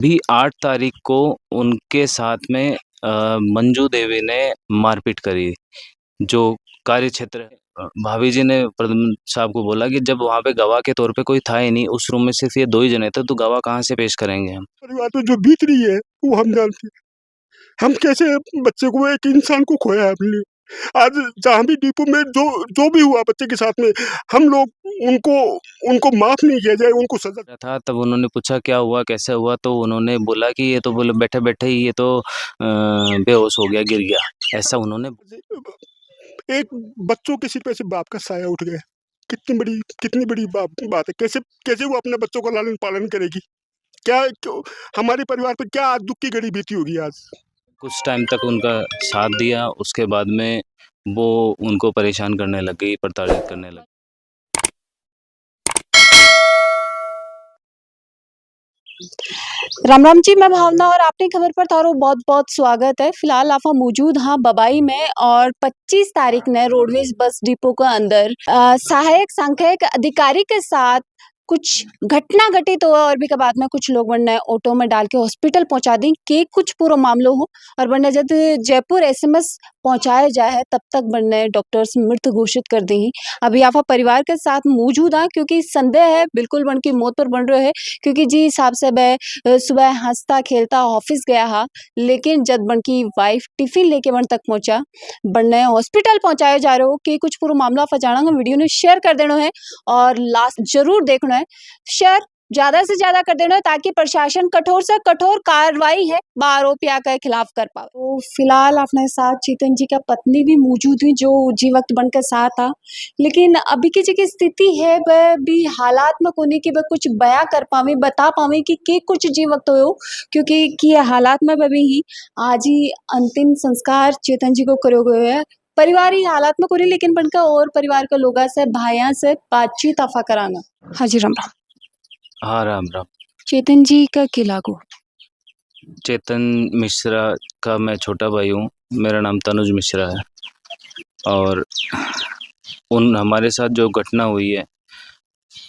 भी 8 तारीख को उनके साथ में मंजू देवी ने मारपीट करी। जो कार्यक्षेत्र भाभी जी ने प्रद्युम्न साहब को बोला कि जब वहाँ पे गवाह के तौर पे कोई था ही नहीं, उस रूम में सिर्फ ये 2 ही जने थे, तो गवाह कहाँ से पेश करेंगे हम? परिवार पे जो बीत रही है वो हम जानते हैं। हम कैसे बच्चे को, एक इंसान को खोया है हमने। आज जहाँ भी डिपो में जो जो भी हुआ बच्चे के साथ में, हम लोग उनको उनको माफ नहीं किया जाए, उनको सजा। था तब उन्होंने पूछा क्या हुआ, कैसे हुआ? तो उन्होंने बोला कि ये तो बोले बैठे-बैठे ही ये तो बेहोश हो गया, गिर गया। ऐसा उन्होंने एक बच्चों के सिर पे से बाप का साया उठ गया। कितनी बड़ी बात है। कैसे कैसे वो अपने बच्चों का लालन पालन करेगी? हमारे परिवार पे क्या आज दुख की घड़ी बीती होगी आज। कुछ टाइम तक उनका साथ दिया, उसके बाद में वो उनको परेशान करने लग गई, प्रताड़ित करने लग। राम राम जी, मैं भावना और आपने खबर पर थारो बहुत बहुत स्वागत है। फिलहाल आप मौजूद हाँ बबाई में और 25 तारीख ने रोडवेज बस डिपो के अंदर सहायक सांख्यिक अधिकारी के साथ कुछ घटना घटित हुआ और भी के बाद में कुछ लोग बनने ऑटो में डाल के हॉस्पिटल पहुंचा दी के कुछ पूरा मामलो हो और बनने जब जयपुर एसएमएस पहुंचाया जाए है तब तक बनने डॉक्टर्स मृत घोषित कर दी। अभी आप परिवार के साथ मौजूद हैं क्योंकि संदेह है बिल्कुल बन की मौत पर बन रहे है क्योंकि जी हिसाब से सुबह हंसता खेलता ऑफिस गया हा, लेकिन जब बन की वाइफ टिफिन लेके बन तक पहुंचा बनने हॉस्पिटल पहुंचाया जा रहे हो कि कुछ पूरा मामला फजाना वीडियो ने शेयर कर देना है और लास्ट जरूर देखना है। शेयर ज्यादा से ज्यादा कर देना है ताकि प्रशासन कठोर से कठोर कार्रवाई है आरोपियों के खिलाफ कर पाओ। तो फिलहाल अपने साथ चेतन जी का पत्नी भी मौजूद हुई जो जी वक्त बनकर साथ था, लेकिन अभी की जो स्थिति है वह भी हालात में कोने की वह कुछ बयां कर पावे बता पावे कि के कुछ जी वक्त हो क्योंकि की हालात में भी ही आज ही अंतिम संस्कार चेतन जी को करो गए है। परिवार ही हालात में कोरी लेकिन बनकर और परिवार के लोगों से भाइयों से बातचीत आफा कराना। हाँ जी राम राम। हाँ, राम राम। चेतन जी का क्या लागू? चेतन मिश्रा का मैं छोटा भाई हूँ, मेरा नाम तनुज मिश्रा है और उन हमारे साथ जो घटना हुई है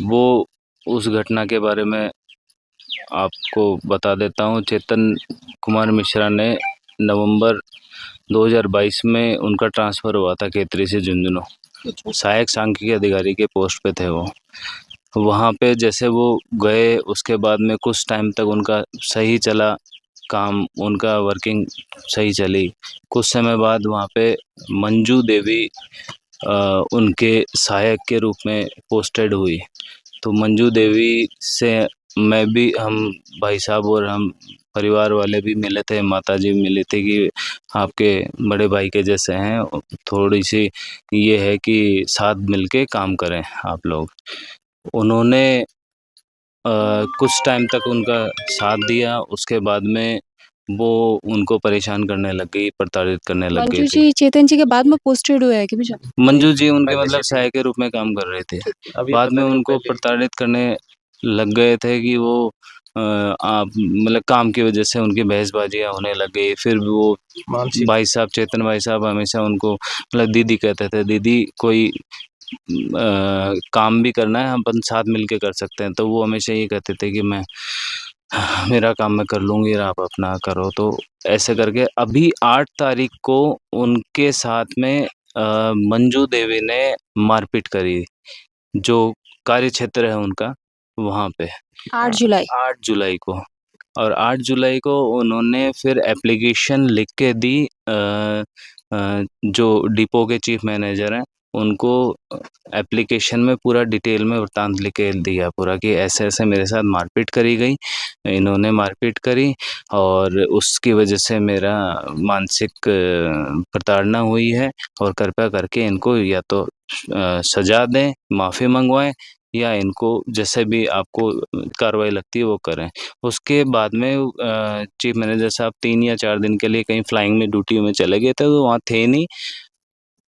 वो उस घटना के बारे में आपको बता देता हूँ। चेतन कुमार मिश्रा ने नवंबर 2022 में उनका ट्रांसफ़र हुआ था केतरी से झुंझुनू। सहायक सांख्यिकी अधिकारी के पोस्ट पे थे वो। वहाँ पे जैसे वो गए उसके बाद में कुछ टाइम तक उनका सही चला काम, उनका वर्किंग सही चली। कुछ समय बाद वहाँ पे मंजू देवी उनके सहायक के रूप में पोस्टेड हुई। तो मंजू देवी से हम भाई साहब और हम परिवार वाले भी मिले थे, माताजी भी मिली थी कि आपके बड़े भाई के जैसे हैं, थोड़ी सी ये है कि साथ मिलके काम करें आप लोग। उन्होंने कुछ टाइम तक उनका साथ दिया, उसके बाद में वो उनको परेशान करने लग गई, प्रताड़ित करने लग गई मंजू थी। जी चेतन जी के बाद में पोस्टेड हुआ है कि भैया? मंजू जी उनके मतलब सहायक के रूप में काम कर रहे थे। बाद में उनको प्रताड़ित करने लग गए थे कि वो आप मतलब काम की वजह से उनकी बहसबाजियाँ होने लग गई। फिर वो भाई साहब, चेतन भाई साहब हमेशा उनको मतलब दीदी कहते थे, दीदी कोई काम भी करना है अपन साथ मिलके कर सकते हैं। तो वो हमेशा ये कहते थे कि मैं मेरा काम मैं कर लूँगी, आप अपना करो। तो ऐसे करके अभी 8 तारीख को उनके साथ में मंजू देवी ने मारपीट करी, जो कार्यक्षेत्र है उनका वहाँ पे 8 जुलाई। 8 जुलाई को। और 8 जुलाई को उन्होंने फिर एप्लीकेशन लिख के दी जो डिपो के चीफ मैनेजर हैं उनको। एप्लीकेशन में पूरा डिटेल में वृतांत लिख के दिया पूरा कि ऐसे-ऐसे मेरे साथ मारपीट करी गई, इन्होंने मारपीट करी और उसकी वजह से मेरा मानसिक प्रताड़ना हुई है और कृपया करके इनको या तो सज़ा दें, माफ़ी मंगवाएँ या इनको जैसे भी आपको कार्रवाई लगती है वो करें। उसके बाद में चीफ मैनेजर साहब 3 या 4 दिन के लिए कहीं फ्लाइंग में ड्यूटी में चले गए थे, तो वहाँ थे नहीं।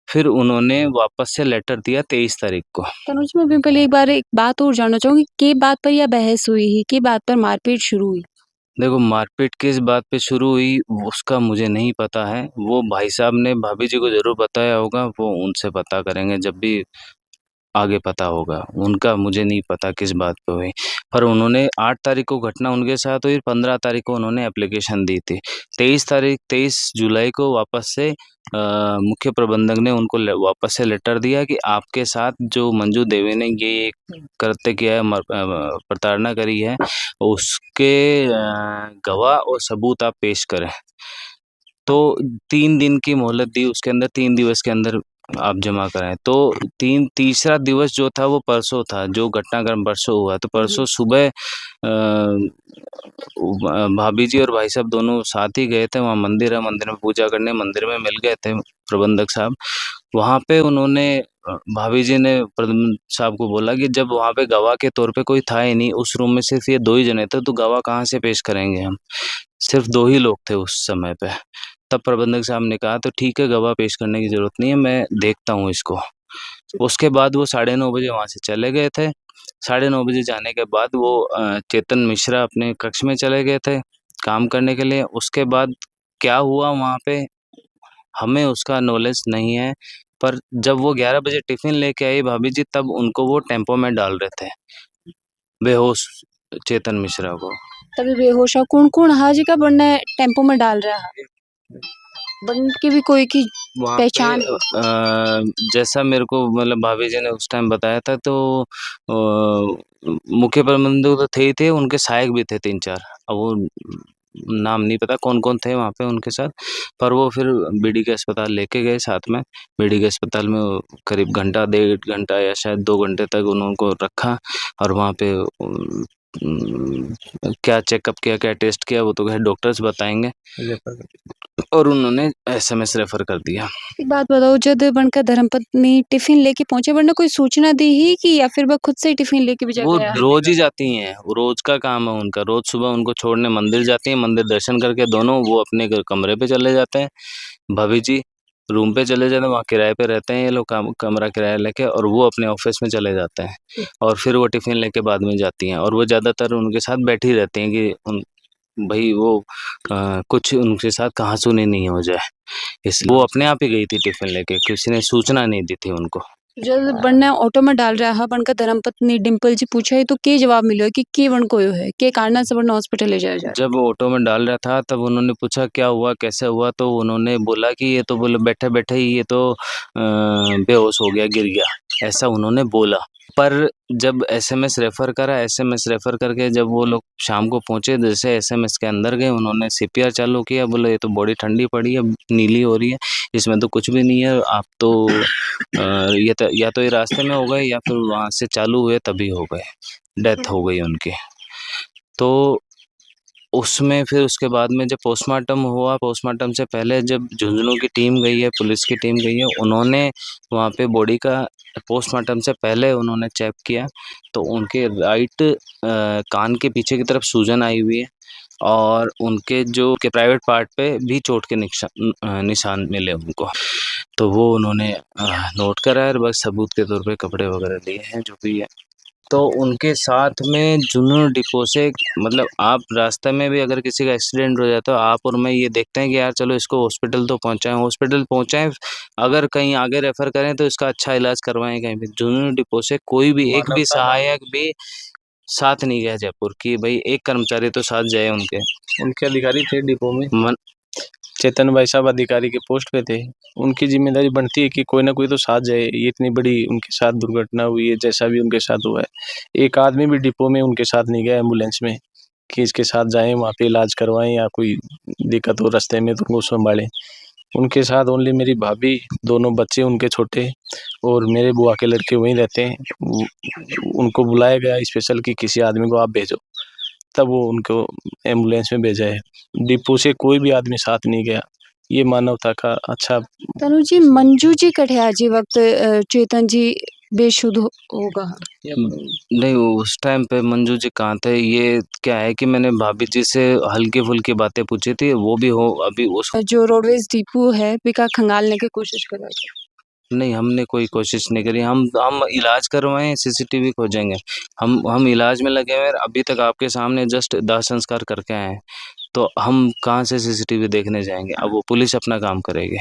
फिर उन्होंने वापस से लेटर दिया 23 तारीख को। तनुज मैं भी पहले एक बात और जानना चाहूँगी के बात पर यह बहस हुई ही, के बात पर मारपीट शुरू हुई? देखो मारपीट किस बात पे शुरू हुई उसका मुझे नहीं पता है। वो भाई साहब ने भाभी जी को ज़रूर बताया होगा, वो उनसे पता करेंगे जब भी आगे पता होगा, उनका मुझे नहीं पता किस बात पे हुई। पर उन्होंने 8 तारीख को घटना उनके साथ हुई, 15 तारीख को उन्होंने एप्लीकेशन दी थी। 23 जुलाई को वापस से मुख्य प्रबंधक ने उनको वापस से लेटर दिया कि आपके साथ जो मंजू देवी ने ये कृत्य किया है, प्रताड़ना करी है, उसके गवाह और सबूत आप पेश करें। तो 3 दिन की मोहलत दी, उसके अंदर 3 दिवस के अंदर आप जमा कराएं। तो तीसरा दिवस जो था वो परसों था, जो घटनाक्रम परसों हुआ। तो परसों सुबह भाभी जी और भाई साहब दोनों साथ ही गए थे, वहाँ मंदिर है, मंदिर में पूजा करने मंदिर में मिल गए थे प्रबंधक साहब। वहाँ पे उन्होंने भाभी जी ने प्रबंधक साहब को बोला कि जब वहाँ पे गवाह के तौर पे कोई था ही नहीं, उस रूम में सिर्फ ये 2 ही जने थे, तो गवाह कहाँ से पेश करेंगे हम? सिर्फ 2 ही लोग थे उस समय पे। तब प्रबंधक साहब ने कहा तो ठीक है, गवाह पेश करने की ज़रूरत नहीं है, मैं देखता हूँ इसको। उसके बाद वो 9:30 बजे वहाँ से चले गए थे। 9:30 बजे जाने के बाद वो चेतन मिश्रा अपने कक्ष में चले गए थे काम करने के लिए। उसके बाद क्या हुआ वहाँ पे हमें उसका नॉलेज नहीं है, पर जब वो 11 बजे टिफ़िन लेके आई भाभी जी, तब उनको वो टेम्पो में डाल रहे थे, बेहोश चेतन मिश्रा को। तभी बेहोश है। कौन-कौन हाँ जी का बनने टेम्पो में डाल रहा है? बन के भी कोई की वहाँ पहचान पे जैसा मेरे को मतलब भाभी जी ने उस टाइम बताया था, तो मुख्य प्रबंधक तो थे ही थे, उनके सहायक भी थे 3-4। अब वो नाम नहीं पता कौन-कौन थे वहाँ पे उनके साथ, पर वो फिर बीडी के अस्पताल लेके गए साथ में। बीडी के अस्पताल में वो करीब घंटा, 1.5 घंटा या शायद 2 घंटे तक उनको रखा और वहाँ पे क्या चेकअप किया, क्या टेस्ट किया, वो तो खैर डॉक्टर्स बताएँगे। और उन्होंने एसएमएस रेफर कर दिया। एक बात बताओ, जब बनकर धर्मपत्नी टिफिन लेके पहुंचे, वरना कोई सूचना दी ही कि या फिर वह खुद से ही टिफिन लेके भी वो गया? रोज ही जाती हैं, वो रोज का काम है उनका। रोज सुबह उनको छोड़ने मंदिर जाती हैं, मंदिर दर्शन करके दोनों वो अपने कमरे पे चले जाते हैं। भाभी जी रूम पे चले जाते हैं, वहाँ किराए पे रहते हैं ये लोग, कमरा किराया लेके, और वो अपने ऑफिस में चले जाते हैं और फिर वो टिफिन लेके बाद में जाती हैं। और वो ज़्यादातर उनके साथ बैठी रहती हैं कि भाई वो कुछ उनके साथ कहासुनी नहीं हो जाए, इसलिए वो अपने आप ही गई थी टिफिन लेके, किसी ने सूचना नहीं दी थी उनको। जब बनने ऑटो में डाल रहा है, बनकर धर्मपत्नी डिम्पल जी पूछे तो के जवाब मिलो कि के वन कोयो है, के कारण से बनना हॉस्पिटल ले जाया जाए? जब वो ऑटो में डाल रहा था तब उन्होंने पूछा क्या हुआ, कैसे हुआ, तो उन्होंने बोला कि ये तो बोले बैठे बैठे ही ये तो बेहोश हो गया, गिर गया, ऐसा उन्होंने बोला। पर जब एसएमएस रेफर करा, एसएमएस रेफर करके जब वो लोग शाम को पहुंचे, जैसे एसएमएस के अंदर गए, उन्होंने सीपीआर चालू किया। बोले ये तो बॉडी ठंडी पड़ी है, नीली हो रही है, इसमें तो कुछ भी नहीं है, आप तो ये तो या तो ये रास्ते में हो गए या फिर वहाँ से चालू हुए तभी हो गए, डेथ हो गई उनकी। तो उसमें फिर उसके बाद में जब पोस्टमार्टम हुआ, पोस्टमार्टम से पहले जब झुंझुनू की टीम गई है, पुलिस की टीम गई है, उन्होंने वहाँ पे बॉडी का पोस्टमार्टम से पहले उन्होंने चेक किया, तो उनके राइट कान के पीछे की तरफ सूजन आई हुई है और उनके जो के प्राइवेट पार्ट पे भी चोट के निशान मिले उनको। तो वो उन्होंने नोट करा है और बस सबूत के तौर पे कपड़े वगैरह लिए हैं, जो भी है। तो उनके साथ में झुंझुनू डिपो से मतलब आप रास्ते में भी अगर किसी का एक्सीडेंट हो जाता है, तो आप और मैं ये देखते हैं कि यार चलो इसको हॉस्पिटल तो पहुँचाएँ, अगर कहीं आगे रेफ़र करें तो इसका अच्छा इलाज करवाएँ कहीं भी। झुंझुनू डिपो से कोई भी एक भी सहायक भी साथ नहीं गया जयपुर कि भाई एक कर्मचारी तो साथ जाए उनके। उनके अधिकारी थे डिपो में, मन चेतन भाई साहब अधिकारी के पोस्ट पे थे। उनकी जिम्मेदारी बनती है कि कोई ना कोई तो साथ जाए। ये इतनी बड़ी उनके साथ दुर्घटना हुई है, जैसा भी उनके साथ हुआ है, एक आदमी भी डिपो में उनके साथ नहीं गया एम्बुलेंस में कि इसके साथ जाएं, वहाँ पे इलाज करवाएं या कोई दिक्कत हो रास्ते में तो उनको संभालें। उनके साथ ओनली मेरी भाभी, दोनों बच्चे उनके छोटे और मेरे बुआ के लड़के वहीं रहते हैं। उनको बुलाया गया स्पेशल कि किसी आदमी को आप भेजो, तब वो उनको एम्बुलेंस में भेजा है। डिपो से कोई भी आदमी साथ नहीं गया। ये मानवता का अच्छा। तनु जी, मंजू जी कठिया जी वक्त चेतन जी बेशुद्ध होगा? नहीं, उस टाइम पे मंजू जी कहाँ थे? ये क्या है कि मैंने भाभी जी से हल्की-फुल्की बातें पूछी थी, वो भी हो अभी उस जो रोडवेज डिपो है, बिका खंगालने की कोशिश कर रहा था। नहीं, हमने कोई कोशिश नहीं करी। हम इलाज करवाएँ, सीसीटीवी खोजेंगे। हम इलाज में लगे हुए हैं, अभी तक आपके सामने जस्ट दाह संस्कार करके आए हैं, तो हम कहाँ से सीसीटीवी देखने जाएँगे? अब वो पुलिस अपना काम करेगी।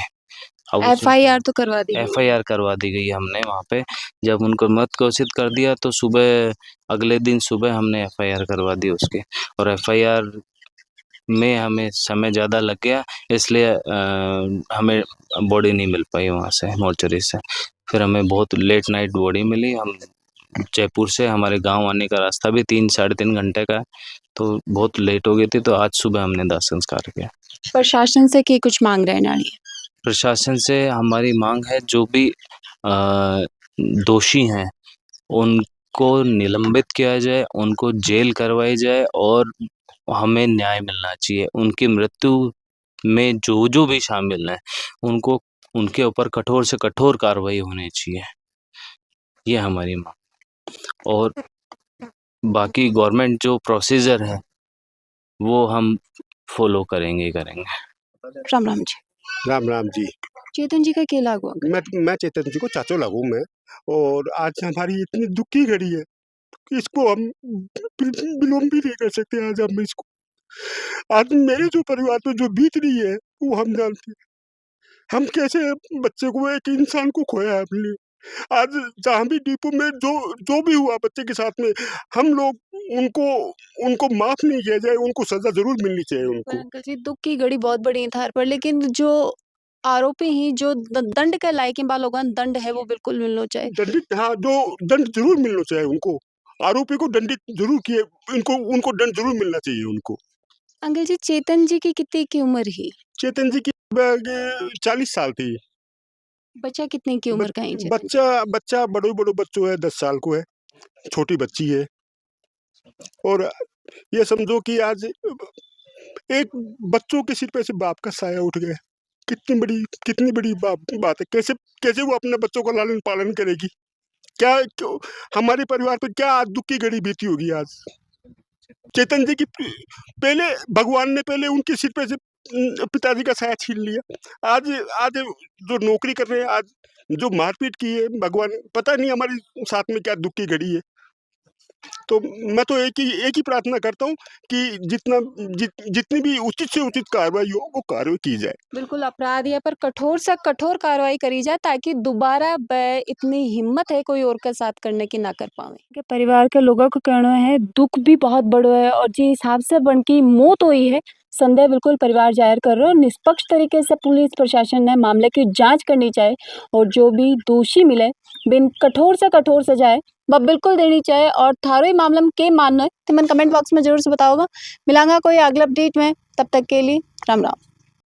अब उसमें एफआईआर तो करवा दी गई है। एफआईआर करवा दी गई है हमने वहाँ पे। जब उनको मृत घोषित कर दिया तो अगले दिन सुबह हमने एफआईआर करवा दी उसकी, और एफआईआर में हमें समय ज़्यादा लग गया, इसलिए हमें बॉडी नहीं मिल पाई वहाँ से, मोर्चरी से। फिर हमें बहुत लेट नाइट बॉडी मिली। हम जयपुर से हमारे गांव आने का रास्ता भी 3-3.5 घंटे का है, तो बहुत लेट हो गई थी, तो आज सुबह हमने दाह संस्कार किया। प्रशासन से की कुछ मांग रहे नाड़ी? प्रशासन से हमारी मांग है, जो भी दोषी हैं उनको निलंबित किया जाए, उनको जेल करवाई जाए, और हमें न्याय मिलना चाहिए। उनकी मृत्यु में जो भी शामिल हैं उनको, उनके ऊपर कठोर से कठोर कार्रवाई होनी चाहिए, ये हमारी मांग। और बाकी गवर्नमेंट जो प्रोसीजर है वो हम फॉलो करेंगे। राम राम जी। राम राम जी। चेतन जी का क्या लागू? मैं चेतन जी को चाचो लागू मैं, और आज हमारी इतनी दुख की घड़ी है, इसको हम विलोम भी नहीं कर सकते। आज हम इसको, आज मेरे जो परिवार पे जो बीत रही है वो हम जानते हैं। हम कैसे बच्चे को, एक इंसान को खोया है हमने। आज जहाँ भी डिपो में जो भी हुआ बच्चे के साथ में, हम लोग उनको माफ नहीं किया जाए, उनको सजा जरूर मिलनी चाहिए उनको। अंकल जी, दुख की घड़ी बहुत बड़ी है थार पर, लेकिन जो आरोपी ही जो दंड के लायक होगा, दंड है वो बिल्कुल मिलना चाहिए। दंडित, हाँ, जो दंड जरूर मिलना चाहिए उनको। आरोपी को दंडित जरूर किए, उनको दंड जरूर मिलना चाहिए उनको। अंकल जी, चेतन जी की कितनी की उम्र ही? चेतन जी की 40 साल थी। बच्चा कितने की उम्र का है चेतन? बच्चा बड़ो बच्चों है, 10 साल को है, छोटी बच्ची है। और ये समझो कि आज एक बच्चों के सिर पे से बाप का साया उठ गया। कितनी बड़ी बात है। कैसे वो अपने बच्चों का लालन पालन करेगी? हमारे परिवार पे क्या आज दुख की घड़ी बीती होगी आज। चेतन जी की पहले भगवान ने पहले उनके सिर पे से पिताजी का साया छीन लिया। आज जो नौकरी कर रहे हैं, आज जो मारपीट की है, भगवान पता नहीं हमारे साथ में क्या दुख की घड़ी है। तो मैं तो एक ही प्रार्थना करता हूँ कि जितनी भी उचित से उचित कार्रवाई हो वो कार्रवाई की जाए। बिल्कुल, अपराधी पर कठोर से कठोर कार्रवाई करी जाए, ताकि दोबारा इतनी हिम्मत है कोई और का साथ करने की ना कर पावे। के परिवार के लोगों को कहना है दुख भी बहुत बड़ो है, और जिस हिसाब से बनकी मौत हुई है, संदेह बिल्कुल परिवार जाहिर कर रहे हो। निष्पक्ष तरीके से पुलिस प्रशासन ने मामले की जांच करनी चाहिए, और जो भी दोषी मिले बिन कठोर से कठोर सजाए वह बिल्कुल देनी चाहिए। और थारो ही मामला में के मानना है तो मन कमेंट बॉक्स में जरूर से बताओगा। मिलांगा कोई अगला अपडेट में, तब तक के लिए राम राम।